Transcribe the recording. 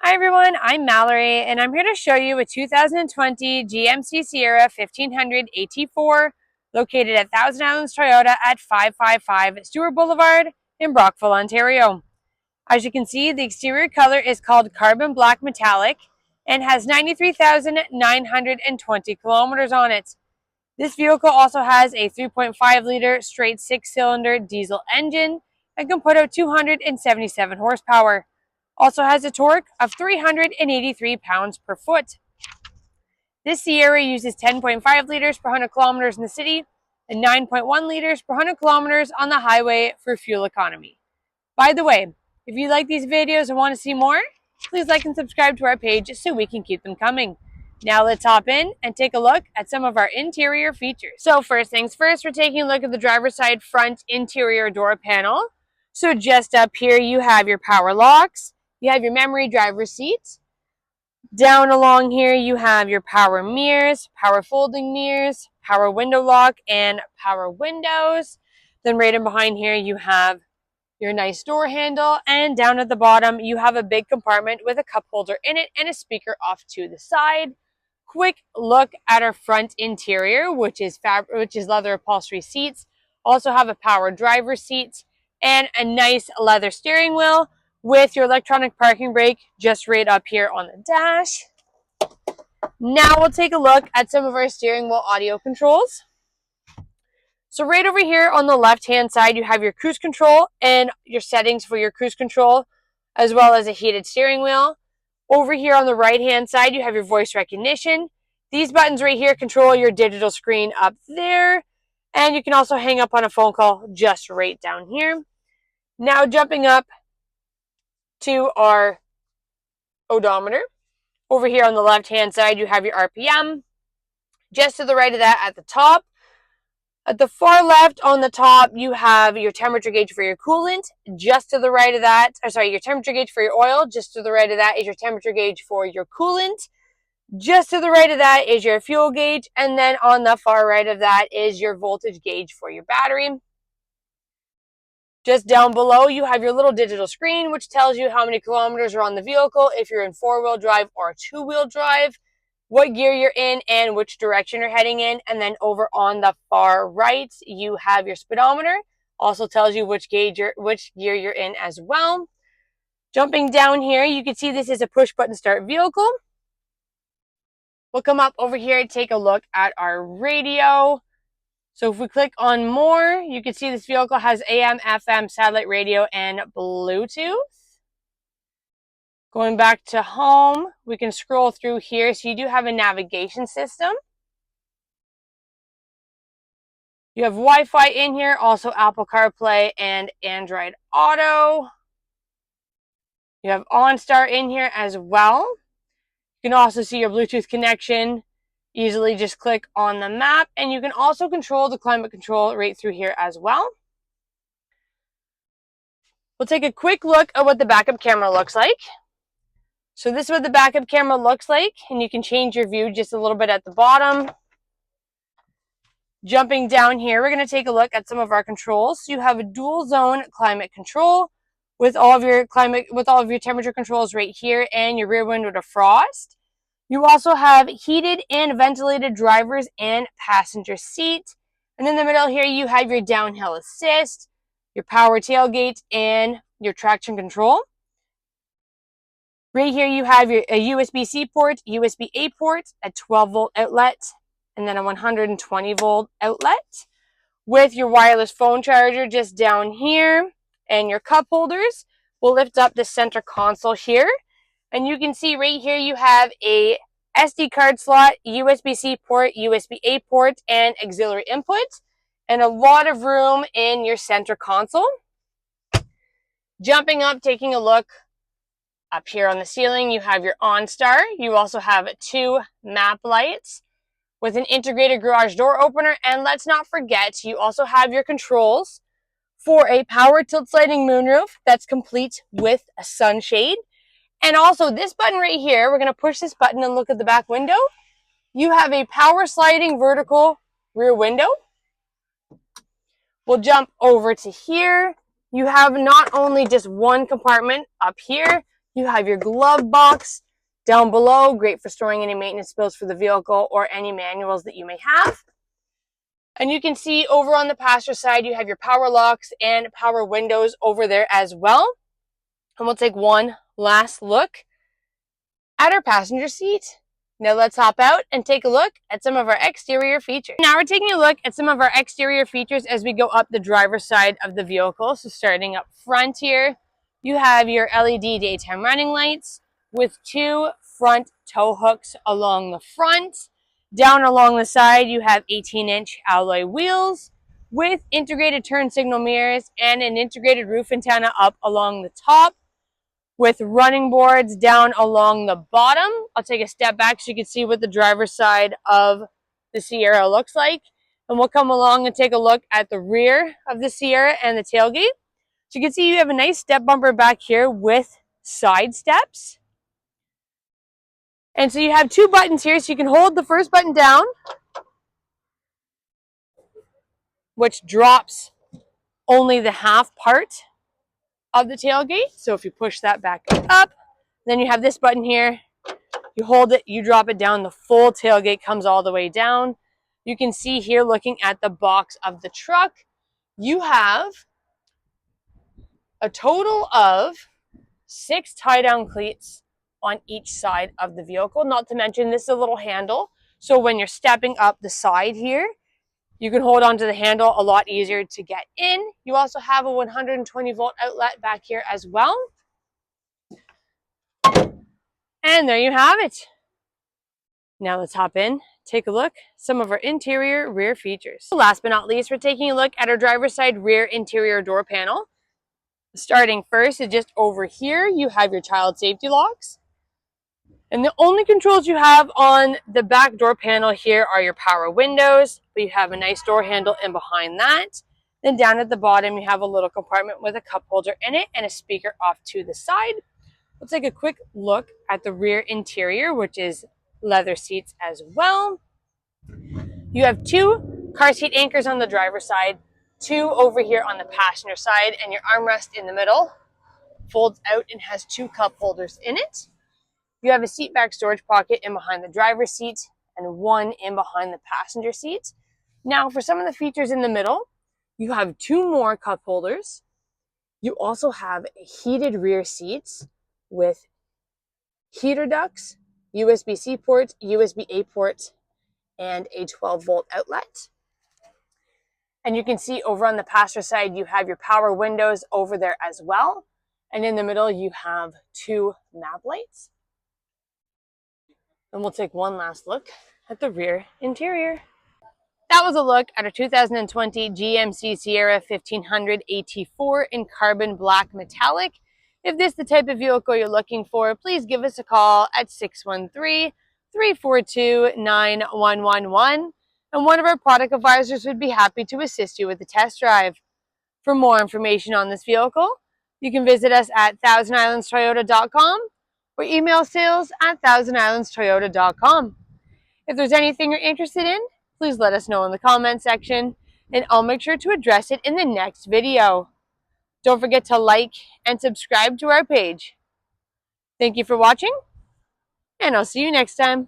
Hi everyone, I'm Mallory and I'm here to show you a 2020 GMC Sierra 1500 AT4 located at Thousand Islands Toyota at 555 Stewart Boulevard in Brockville, Ontario. As you can see, the exterior color is called Carbon Black Metallic and has 93,920 kilometers on it. This vehicle also has a 3.5 liter straight 6-cylinder diesel engine and can put out 277 horsepower. Also has a torque of 383 pounds per foot. This Sierra uses 10.5 liters per 100 kilometers in the city and 9.1 liters per 100 kilometers on the highway for fuel economy. By the way, if you like these videos and want to see more, please like and subscribe to our page so we can keep them coming. Now let's hop in and take a look at some of our interior features. So first things first, we're taking a look at the driver's side front interior door panel. So just up here you have your power locks. You have your memory driver's seat. Down along here, you have your power mirrors, power folding mirrors, power window lock, and power windows. Then right in behind here, you have your nice door handle. And down at the bottom, you have a big compartment with a cup holder in it and a speaker off to the side. Quick look at our front interior, which is leather upholstery seats. Also have a power driver's seat and a nice leather steering wheel with your electronic parking brake just right up here on the dash. Now we'll take a look at some of our steering wheel audio controls. So right over here on the left hand side, you have your cruise control and your settings for your cruise control, as well as a heated steering wheel. Over here on the right hand side, you have your voice recognition. These buttons right here control your digital screen up there. And you can also hang up on a phone call just right down here. Now jumping up to our odometer. Over here on the left hand side, you have your RPM. Just to the right of that at the top. At the far left on the top, you have your temperature gauge for your coolant. Just to the right of that, your temperature gauge for your oil. Just to the right of that is your temperature gauge for your coolant. Just to the right of that is your fuel gauge. And then on the far right of that is your voltage gauge for your battery. Just down below, you have your little digital screen, which tells you how many kilometers are on the vehicle, if you're in 4-wheel drive or 2-wheel drive, what gear you're in, and which direction you're heading in. And then over on the far right, you have your speedometer. Also tells you which gear you're in as well. Jumping down here, you can see this is a push-button start vehicle. We'll come up over here and take a look at our radio. So if we click on more, you can see this vehicle has AM, FM, satellite radio, and Bluetooth. Going back to home, we can scroll through here. So you do have a navigation system. You have Wi-Fi in here, also Apple CarPlay and Android Auto. You have OnStar in here as well. You can also see your Bluetooth connection. Easily just click on the map, and you can also control the climate control right through here as well. We'll take a quick look at what the backup camera looks like. So this is what the backup camera looks like, and you can change your view just a little bit at the bottom. Jumping down here, we're going to take a look at some of our controls. So you have a dual zone climate control with all of your temperature controls right here and your rear window defrost. You also have heated and ventilated drivers and passenger seat. And in the middle here, you have your downhill assist, your power tailgate, and your traction control. Right here, you have a USB-C port, USB-A port, a 12-volt outlet, and then a 120-volt outlet with your wireless phone charger just down here. And your cup holders. We'll lift up the center console here. And you can see right here you have a SD card slot, USB-C port, USB-A port, and auxiliary input. And a lot of room in your center console. Jumping up, taking a look up here on the ceiling, you have your OnStar. You also have 2 map lights with an integrated garage door opener. And let's not forget, you also have your controls for a power tilt sliding moonroof that's complete with a sunshade. And also this button right here, we're going to push this button and look at the back window. You have a power sliding vertical rear window. We'll jump over to here. You have not only just one compartment up here, You have your glove box down below, great for storing any maintenance bills for the vehicle or any manuals that you may have. And you can see over on the passenger side, you have your power locks and power windows over there as well. And we'll take one last look at our passenger seat. Now let's hop out and take a look at some of our exterior features. Now we're taking a look at some of our exterior features as we go up the driver's side of the vehicle. So starting up front here, you have your LED daytime running lights with 2 front tow hooks along the front. Down along the side, you have 18-inch alloy wheels with integrated turn signal mirrors and an integrated roof antenna up along the top, with running boards down along the bottom. I'll take a step back so you can see what the driver's side of the Sierra looks like. And we'll come along and take a look at the rear of the Sierra and the tailgate. So you can see you have a nice step bumper back here with side steps. And so you have 2 buttons here, so you can hold the first button down, which drops only the half part of the tailgate. So if you push that back up, then you have this button here. You hold it, you drop it down, the full tailgate comes all the way down. You can see here, looking at the box of the truck, you have a total of 6 tie-down cleats on each side of the vehicle. Not to mention, this is a little handle, so when you're stepping up the side here, you can hold onto the handle a lot easier to get in. You also have a 120 volt outlet back here as well. And there you have it. Now let's hop in, take a look at some of our interior rear features. Last but not least, we're taking a look at our driver's side rear interior door panel. Starting first is just over here, you have your child safety locks. And the only controls you have on the back door panel here are your power windows, but you have a nice door handle in behind that. Then down at the bottom, you have a little compartment with a cup holder in it and a speaker off to the side. We'll take a quick look at the rear interior, which is leather seats as well. You have 2 car seat anchors on the driver's side, 2 over here on the passenger side, and your armrest in the middle folds out and has 2 cup holders in it. You have a seat back storage pocket in behind the driver's seat and 1 in behind the passenger seat. Now for some of the features in the middle, you have 2 more cup holders. You also have heated rear seats with heater ducts, USB-C ports, USB-A ports, and a 12 volt outlet. And you can see over on the passenger side, you have your power windows over there as well. And in the middle, you have 2 map lights. And we'll take one last look at the rear interior. That was a look at our 2020 GMC Sierra 1500 AT4 in carbon black metallic. If this is the type of vehicle you're looking for, please give us a call at 613-342-9111. And one of our product advisors would be happy to assist you with the test drive. For more information on this vehicle, you can visit us at thousandislandstoyota.com or email sales@thousandislandstoyota.com. If there's anything you're interested in, please let us know in the comment section, and I'll make sure to address it in the next video. Don't forget to like and subscribe to our page. Thank you for watching, and I'll see you next time.